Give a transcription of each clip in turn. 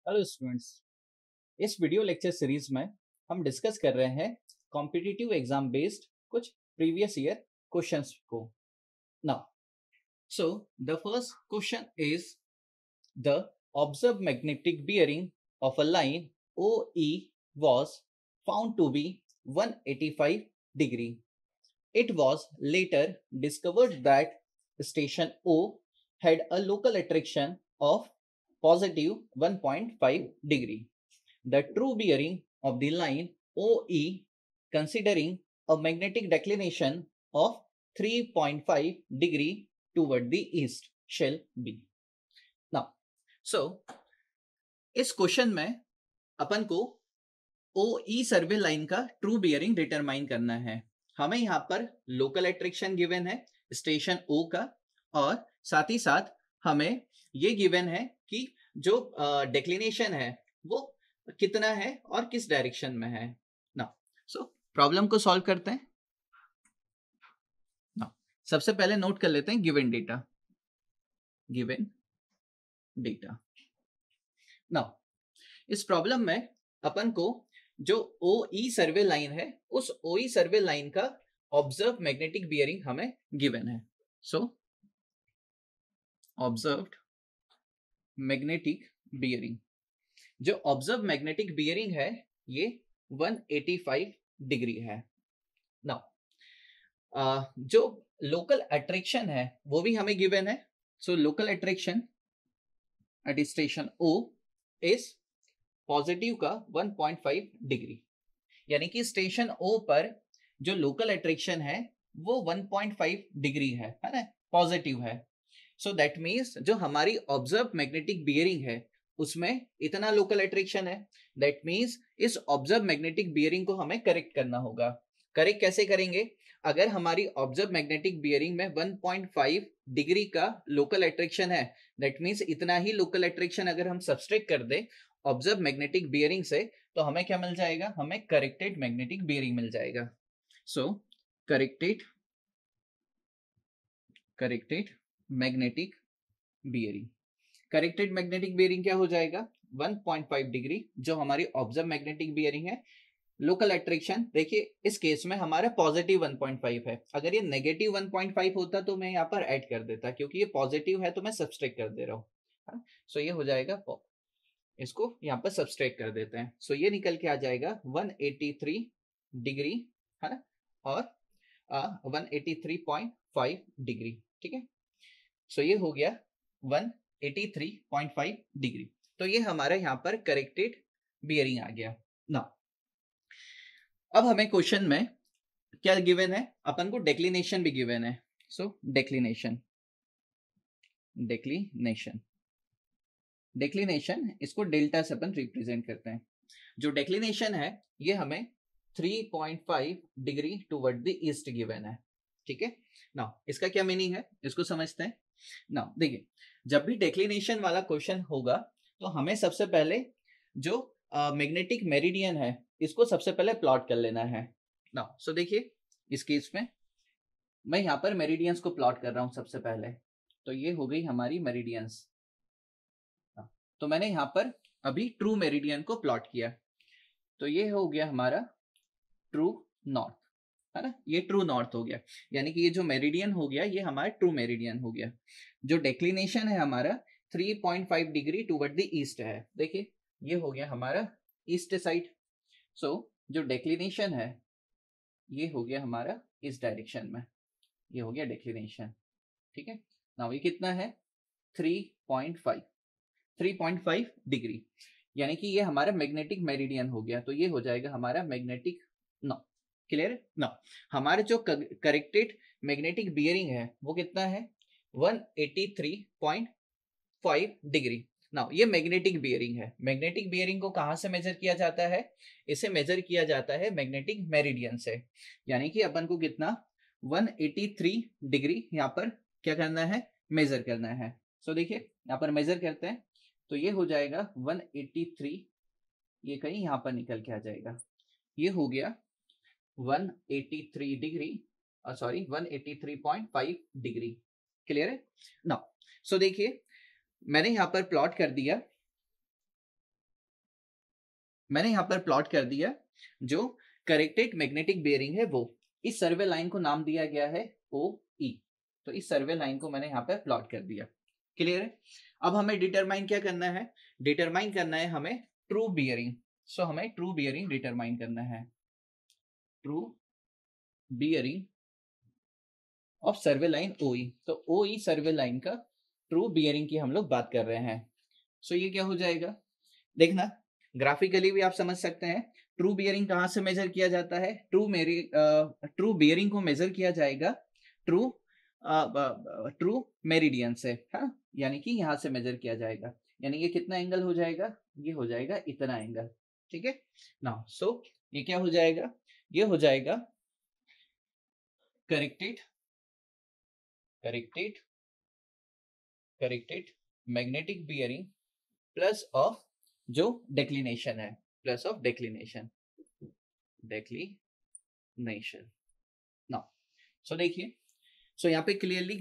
Hello students, इस video lecture series में हम डिस्कस कर रहे हैं कॉम्पिटिटिव एग्जाम बेस्ड कुछ प्रीवियस ईयर क्वेश्चंस को। Now so the first question is the observe magnetic bearing of a line OE was found to be 185 degree. It was later discovered that station O had a local attraction of positive 1.5 degree. The true bearing of the line OE, considering a magnetic declination of 3.5 degree toward the east, shall be. Now, so इस question में अपन को OE सर्वे line का true bearing determine करना है। हमें यहाँ पर local attraction given है स्टेशन O का, और साथ ही साथ हमें ये गिवन है कि जो डेक्लिनेशन है वो कितना है और किस डायरेक्शन में है ना। सो प्रॉब्लम को सॉल्व करते हैं ना। सबसे पहले नोट कर लेते हैं गिवन डेटा ना। इस प्रॉब्लम में अपन को जो OE सर्वे लाइन है उस OE सर्वे लाइन का ऑब्जर्व मैग्नेटिक बियरिंग हमें गिवन है। सो ऑब्जर्व्ड मैग्नेटिक बियरिंग, जो ऑब्जर्व मैग्नेटिक बियरिंग है ये 185 डिग्री है। नाउ जो लोकल अट्रैक्शन है वो भी हमें गिवन है। So local attraction at station O is positive का 1.5 डिग्री, यानी कि स्टेशन O पर जो लोकल अट्रैक्शन है वो 1.5 डिग्री है ना, पॉजिटिव है। सो दैट मीन्स जो हमारी ऑब्जर्व मैग्नेटिक बियरिंग है उसमें इतना लोकल अट्रैक्शन है। दैट मीन्स इस ऑब्जर्व मैग्नेटिक बियरिंग को हमें करेक्ट करना होगा। करेक्ट कैसे करेंगे? अगर हमारी ऑब्जर्व मैग्नेटिक बियरिंग में 1.5 डिग्री का लोकल अट्रैक्शन है, दैट मीन्स इतना ही लोकल अट्रैक्शन अगर हम सब्सट्रैक्ट कर दें ऑब्जर्व मैग्नेटिक बियरिंग से, तो हमें क्या मिल जाएगा? हमें करेक्टेड मैग्नेटिक बियरिंग मिल जाएगा। So corrected magnetic bearing, corrected magnetic bearing क्या हो जाएगा? 1.5 डिग्री जो हमारी ऑब्जर्व मैग्नेटिक बियरिंग है। लोकल अट्रैक्शन देखिए इस केस में हमारा पॉजिटिव 1.5 है। अगर ये नेगेटिव 1.5 होता तो मैं यहाँ पर ऐड कर देता, क्योंकि ये पॉजिटिव है तो मैं सब्सट्रैक्ट कर दे रहा हूँ। सो ये हो जाएगा, इसको यहाँ पर सब्सट्रैक्ट कर देते हैं। सो ये निकल के आ जाएगा 183 डिग्री है ना, और 183.5 डिग्री। ठीक है, सो ये हो गया 183.5 डिग्री। तो ये हमारा यहाँ पर करेक्टेड बियरिंग आ गया ना। अब हमें क्वेश्चन में क्या गिवन है? अपन को डेक्लिनेशन भी गिवन है। सो डेक्लिनेशन इसको डेल्टा से अपन रिप्रेजेंट करते हैं। जो डेक्लिनेशन है ये हमें 3.5 degree toward the east given है। ठीक है ना, इसका क्या मीनिंग है इसको समझते हैं ना। देखिए जब भी डेक्लिनेशन वाला क्वेश्चन होगा तो हमें सबसे पहले जो मैग्नेटिक मेरिडियन है इसको सबसे पहले प्लॉट कर लेना है ना। सो देखिए इस केस में मैं यहाँ पर मेरिडियंस को प्लॉट कर रहा हूँ सबसे पहले। तो ये हो गई हमारी मेरिडियंस। तो मैंने यहाँ पर अभी ट्रू मेरिडियन को प्लॉट किया, तो ये हो गया हमारा ट्रू नॉर्थ है ना। ये ट्रू नॉर्थ हो गया, यानी कि ये जो मेरिडियन हो गया ये हमारा ट्रू मेरिडियन हो गया। जो डेक्लिनेशन है हमारा 3.5 डिग्री टुवर्ड द ईस्ट है। देखिए ये हो गया हमारा ईस्ट साइड। सो जो डेक्लिनेशन है ये हो गया हमारा इस डायरेक्शन में, ये हो गया डेक्लिनेशन। ठीक है ना, ये कितना है? 3.5 डिग्री, यानी कि ये हमारा मैग्नेटिक मेरिडियन हो गया। तो ये हो जाएगा हमारा मैग्नेटिक नो। क्लियर ना? हमारे जो करेक्टेड मैग्नेटिक बियरिंग है वो कितना है? 183.5 डिग्री। ना ये मैग्नेटिक बियरिंग है। मैग्नेटिक बियरिंग को कहां से मेजर किया जाता है? इसे मेजर किया जाता है मैग्नेटिक मेरिडियन से। यानी कि अपन को कितना 183 डिग्री यहाँ पर क्या करना है? मेजर करना है। सो देखिए यहाँ पर मेजर करते हैं तो ये हो जाएगा 183, ये कहीं यहाँ पर निकल के आ जाएगा। ये हो गया 183 डिग्री, सॉरी 183.5 डिग्री। क्लियर है ना? सो देखिए मैंने यहाँ पर प्लॉट कर दिया मैंने यहाँ पर प्लॉट कर दिया जो करेक्टेड मैग्नेटिक बेयरिंग है वो, इस सर्वे लाइन को नाम दिया गया है OE। तो इस सर्वे लाइन को मैंने यहाँ पर प्लॉट कर दिया। क्लियर है? अब हमें डिटरमाइन क्या करना है? डिटरमाइन करना है हमें ट्रू बियरिंग। सो हमें ट्रू बियरिंग डिटरमाइन करना है, true bearing of survey line OE। तो OE सर्वे लाइन का ट्रू बियरिंग की हम लोग बात कर रहे हैं। सो ये क्या हो जाएगा? देखना, ग्राफिकली भी आप समझ सकते हैं। ट्रू बियरिंग कहाँ से मेजर किया जाता है? ट्रू बियरिंग को मेजर किया जाएगा ट्रू मेरिडियन से, है ना, यानी कि यहाँ से मेजर किया जाएगा। यानी ये कितना एंगल हो जाएगा? ये हो जाएगा इतना एंगल। ठीक है ना? सो ये क्या हो जाएगा? ये हो जाएगा corrected magnetic bearing plus of जो डेक्लिनेशन है, प्लस ऑफ डेक्लिनेशन नाउ। सो देखिए, सो यहाँ पे क्लियरली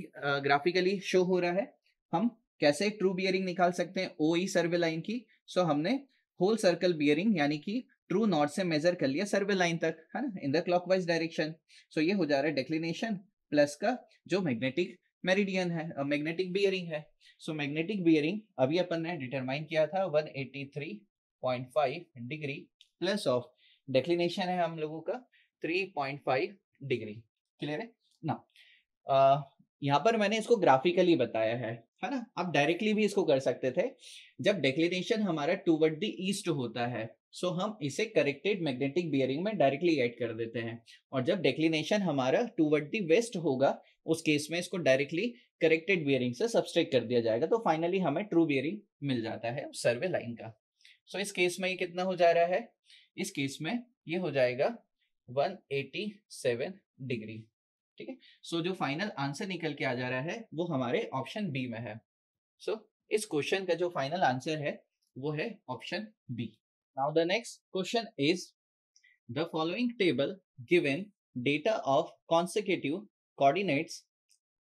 ग्राफिकली शो हो रहा है हम कैसे ट्रू बियरिंग निकाल सकते हैं OE सर्वे लाइन की। सो हमने होल सर्कल बियरिंग यानी कि ट्रू नॉर्थ से मेजर कर लिया सर्वे लाइन तक, है ना, इन द क्लॉकवाइज डायरेक्शन। सो ये हो जा रहा है डेक्लिनेशन प्लस का जो मैग्नेटिक मेरिडियन है, मैग्नेटिक बियरिंग है। सो मैग्नेटिक बियरिंग अभी अपन ने डिटरमाइन किया था 183.5 डिग्री प्लस ऑफ डेक्लिनेशन है हम लोगों का 3.5 डिग्री। क्लियर है ना? यहाँ पर मैंने इसको ग्राफिकली बताया है ना। आप डायरेक्टली भी इसको कर सकते थे। जब डेक्लिनेशन हमारा टूवर्ड द ईस्ट होता है सो हम इसे करेक्टेड मैग्नेटिक बियरिंग में डायरेक्टली ऐड कर देते हैं, और जब डेक्लिनेशन हमारा टूवर्ड द वेस्ट होगा उस केस में इसको डायरेक्टली करेक्टेड बियरिंग से सबट्रैक्ट कर दिया जाएगा। तो फाइनली हमें ट्रू बियरिंग मिल जाता है सर्वे लाइन का। सो इस केस में ये कितना हो जा रहा है? इस केस में ये हो जाएगा 187 डिग्री। ठीक है। सो जो फाइनल आंसर निकल के आ जा रहा है वो हमारे ऑप्शन बी में है। सो इस क्वेश्चन का जो फाइनल आंसर है वो है option B. Now the next question is the following table given data of consecutive coordinates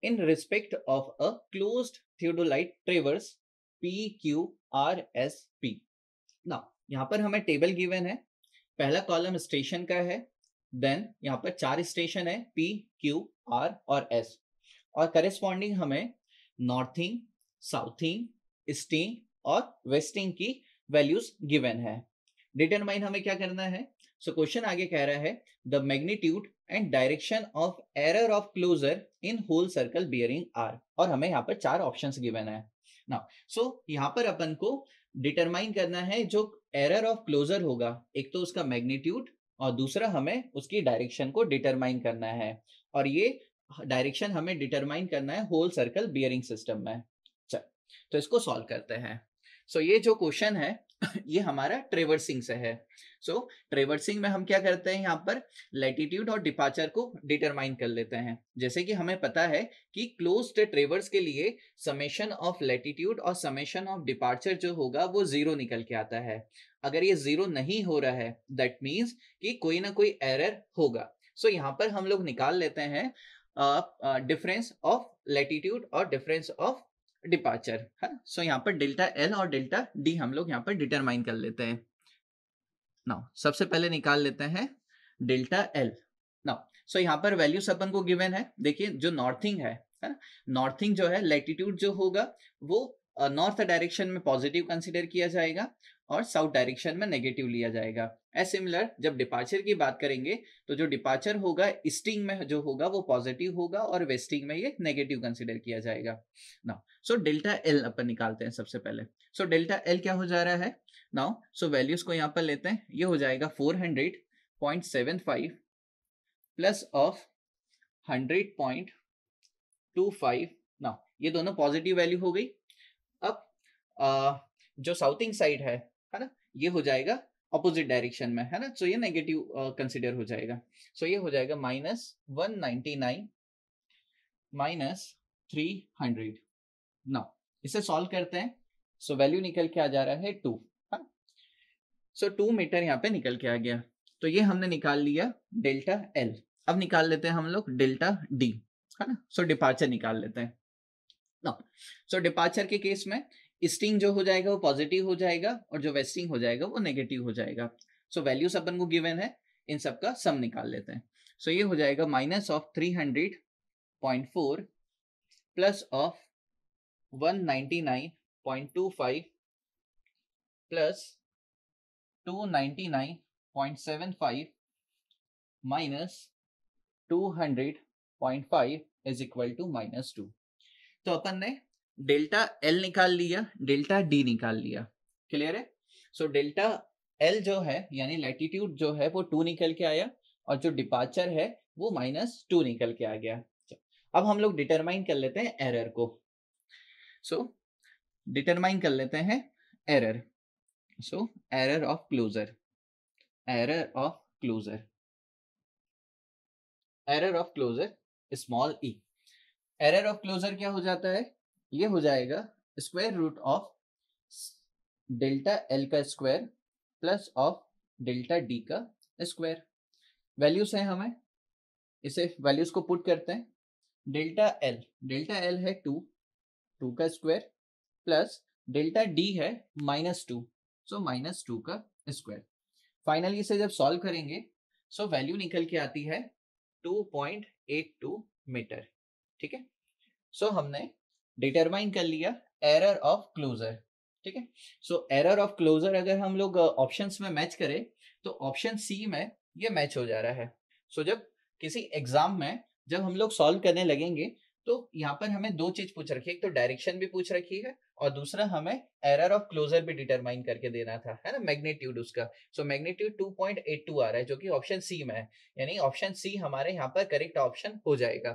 in respect of a closed theodolite traverse PQRSP। Now यहाँ पर हमें टेबल गिवन है। पहला कॉलम स्टेशन का है, देन यहाँ पर 4 स्टेशन है P, Q, R और S, और करेस्पॉन्डिंग हमें नॉर्थिंग, साउथिंग, ईस्टिंग और वेस्टिंग की वैल्यूज गिवन है। डिटरमाइन हमें क्या करना है? सो क्वेश्चन आगे कह रहा है the magnitude and direction of error of closure in whole circle bearing are, और हमें यहाँ पर 4 ऑप्शंस गिवन है ना। सो यहाँ पर अपन को डिटरमाइन करना है जो एरर ऑफ क्लोजर होगा, एक तो उसका मैग्नीट्यूड और दूसरा हमें उसकी डायरेक्शन को डिटरमाइन करना है, और ये डायरेक्शन हमें डिटरमाइन करना है होल सर्कल बियरिंग सिस्टम में। चल तो इसको सॉल्व करते हैं। सो ये जो क्वेश्चन है ये हमारा ट्रेवर्सिंग से है। सो ट्रेवर्सिंग में हम क्या करते हैं? यहाँ पर लैटिट्यूड और डिपार्चर को डिटरमाइन कर लेते हैं। जैसे कि हमें पता है कि क्लोज्ड ट्रेवर्स के लिए समेशन ऑफ लैटिट्यूड और समेशन ऑफ डिपार्चर जो होगा वो 0 निकल के आता है। अगर ये 0 नहीं हो रहा है दैट मीन्स कि कोई ना कोई एरर होगा। सो यहाँ पर हम लोग निकाल लेते हैं डिफरेंस ऑफ लैटिट्यूड और डिफरेंस ऑफ डिपार्चर, है। सो यहाँ पर डेल्टा L और डेल्टा D हम लोग यहाँ पर डिटरमाइन कर लेते हैं। नाउ सबसे पहले निकाल लेते हैं डेल्टा L। नाउ सो यहाँ पर वैल्यूज अपन को गिवन है। देखिए जो नॉर्थिंग है ना, नॉर्थिंग जो है लैटिट्यूड जो होगा वो नॉर्थ डायरेक्शन में पॉजिटिव कंसीडर किया जाएगा और साउथ डायरेक्शन में नेगेटिव लिया जाएगा। एज सिमिलर जब डिपार्चर की बात करेंगे तो जो डिपार्चर होगा ईस्टिंग में जो होगा वो पॉजिटिव होगा और वेस्टिंग में ये नेगेटिव कंसीडर किया जाएगा ना। सो डेल्टा L अपन निकालते हैं सबसे पहले। सो डेल्टा L क्या हो जा रहा है नाउ? सो वैल्यूज को यहाँ पर लेते हैं। ये हो जाएगा 400.75 प्लस ऑफ 100.25। नाउ ये दोनों पॉजिटिव वैल्यू हो गई। अब जो साउथिंग साइड है ना, ये हो जाएगा ऑपोजिट डायरेक्शन में, है ना। सो ये नेगेटिव कंसीडर हो जाएगा। सो ये हो जाएगा -199 -300। नाउ इसे सॉल्व करते हैं। सो वैल्यू निकल के आ जा रहा है 2। सो 2 मीटर यहाँ पे निकल के आ गया। तो ये हमने निकाल लिया डेल्टा L। अब निकाल लेते हैं हम लोग डेल्टा D, है ना। सो डिपार्चर निकाल लेते हैं ना। सो डिपार्चर के केस में ईस्टिंग जो हो जाएगा वो पॉजिटिव हो जाएगा और जो वेस्टिंग हो जाएगा वो नेगेटिव हो जाएगा। सो वैल्यूज अपन को गिवन है, इन सब का सम निकाल लेते हैं। सो ये हो जाएगा minus of 300.4 plus of 199.25 plus 299.75 minus 200.5 is equal to -2। तो अपन ने डेल्टा एल निकाल लिया, डेल्टा डी निकाल लिया। क्लियर है? सो डेल्टा एल जो है यानी लैटिट्यूड जो है वो 2 निकल के आया और जो डिपार्चर है वो -2 निकल के आ गया। अब हम लोग डिटरमाइन कर लेते हैं एरर को। सो डिटरमाइन कर लेते हैं error. So error of closure, error of closure, error of closure small E. Error of closure क्या हो जाता है? ये हो जाएगा square root of delta L का square plus of delta D का स्क्वायर। वैल्यूज है हमें, इसे वैल्यूज को पुट करते हैं। डेल्टा एल है 2 का स्क्वायर प्लस डेल्टा डी है -2, सो -2 का स्क्वायर। फाइनली इसे जब सॉल्व करेंगे सो वैल्यू निकल के आती है 2.82 मीटर। ठीक है? सो हमने डिटरमाइन कर लिया एरर ऑफ क्लोजर। ठीक है? सो एरर ऑफ क्लोजर अगर हम लोग ऑप्शंस में मैच करें तो ऑप्शन सी में ये मैच हो जा रहा है। सो जब किसी एग्जाम में जब हम लोग सॉल्व करने लगेंगे तो यहाँ पर हमें 2 चीज पूछ रखी है, एक तो डायरेक्शन भी पूछ रखी है और दूसरा हमें एरर ऑफ क्लोजर भी डिटरमाइन करके देना था, है ना, मैग्नीट्यूड उसका। सो मैग्नीट्यूड 2.82 आ रहा है जो कि ऑप्शन सी में है, यानी ऑप्शन सी हमारे यहाँ पर करेक्ट ऑप्शन हो जाएगा।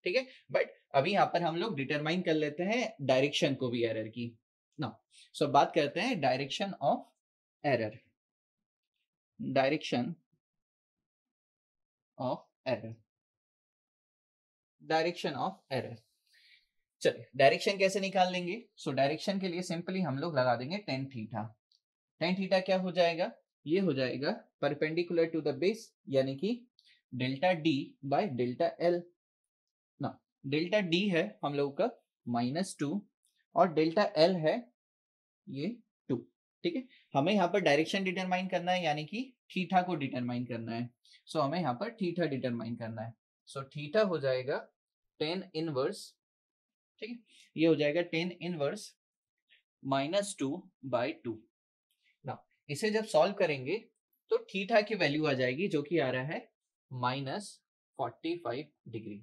ठीक है? बट अभी यहाँ पर हम लोग डिटरमाइन कर लेते हैं डायरेक्शन को भी एरर की ना। सो बात करते हैं direction of error, direction of error, direction of error. चलिए डायरेक्शन कैसे निकाल लेंगे? सो डायरेक्शन के लिए सिंपली हम लोग लगा देंगे टेन थीटा। टेन थीटा क्या हो जाएगा? ये हो जाएगा परपेंडिकुलर टू द बेस, यानी कि delta D by delta L ना। डेल्टा डी है हम लोगों का -2 और डेल्टा एल है ये 2। ठीक है? हमें यहाँ पर डायरेक्शन डिटरमाइन करना है यानी कि थीटा को डिटरमाइन करना है। सो हमें यहाँ पर थीटा डिटरमाइन करना है। सो थीटा हो जाएगा 10 इनवर्स, ठीक है, ये हो जाएगा 10 इनवर्स -2/2 ना। इसे जब सॉल्व करेंगे तो थीटा की वैल्यू आ जाएगी जो कि आ रहा है -45 डिग्री।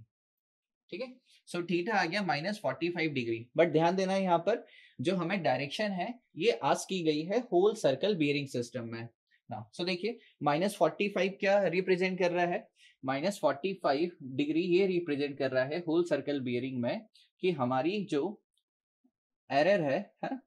ठीक है? सो थीटा आ गया -45 डिग्री। बट ध्यान देना है यहाँ पर जो हमें डायरेक्शन है ये आस्क की गई है होल सर्कल बियरिंग सिस्टम में ना। सो देखिए -45 क्या रिप्रेजेंट कर रहा है? -45 डिग्री ये रिप्रेजेंट कर रहा है होल सर्कल बियरिंग में कि हमारी जो एरर है ना,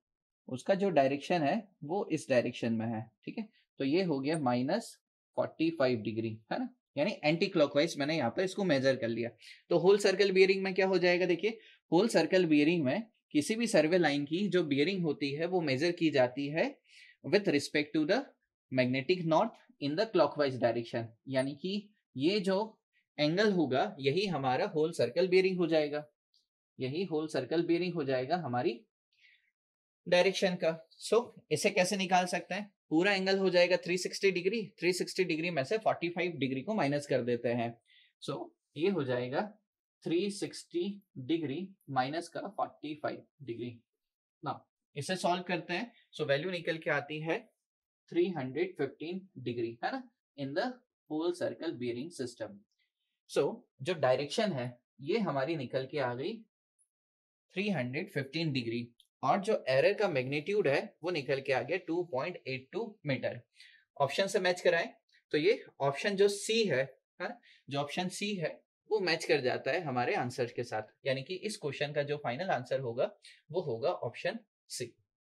उसका जो डायरेक्शन है वो इस डायरेक्शन में है। ठीक है? तो ये हो गया -45 डिग्री, है ना, यानी एंटी क्लॉकवाइज मैंने यहाँ पर इसको मेजर कर लिया। तो होल सर्कल बियरिंग में क्या हो जाएगा? देखिए होल सर्कल बियरिंग में किसी भी सर्वे लाइन की जो बियरिंग होती है वो मेजर की जाती है with respect to the magnetic north in the clockwise direction, यानी कि ये जो एंगल होगा यही हमारा होल सर्कल बियरिंग हो जाएगा, यही होल सर्कल बियरिंग हो जाएगा हमारी डायरेक्शन का। सो इसे कैसे निकाल सकते हैं? पूरा एंगल हो जाएगा 360 डिग्री, 360 डिग्री में से 45 डिग्री को माइनस कर देते हैं। सो ये हो जाएगा 360 डिग्री माइनस का 45 डिग्री ना। इसे सॉल्व करते हैं। सो वैल्यू निकल के आती है 315 डिग्री, है ना, in the whole circle bearing system. So जो डायरेक्शन है ये हमारी निकल के आ गई 315 डिग्री और जो एरर का मैग्नीट्यूड है वो निकल के आ गया 2.82 मीटर। ऑप्शन से मैच कराएं तो ये ऑप्शन जो सी है ना, जो ऑप्शन सी है वो मैच कर जाता है हमारे आंसर के साथ, यानी कि इस क्वेश्चन का जो फाइनल आंसर होगा वो होगा ऑप्शन सी।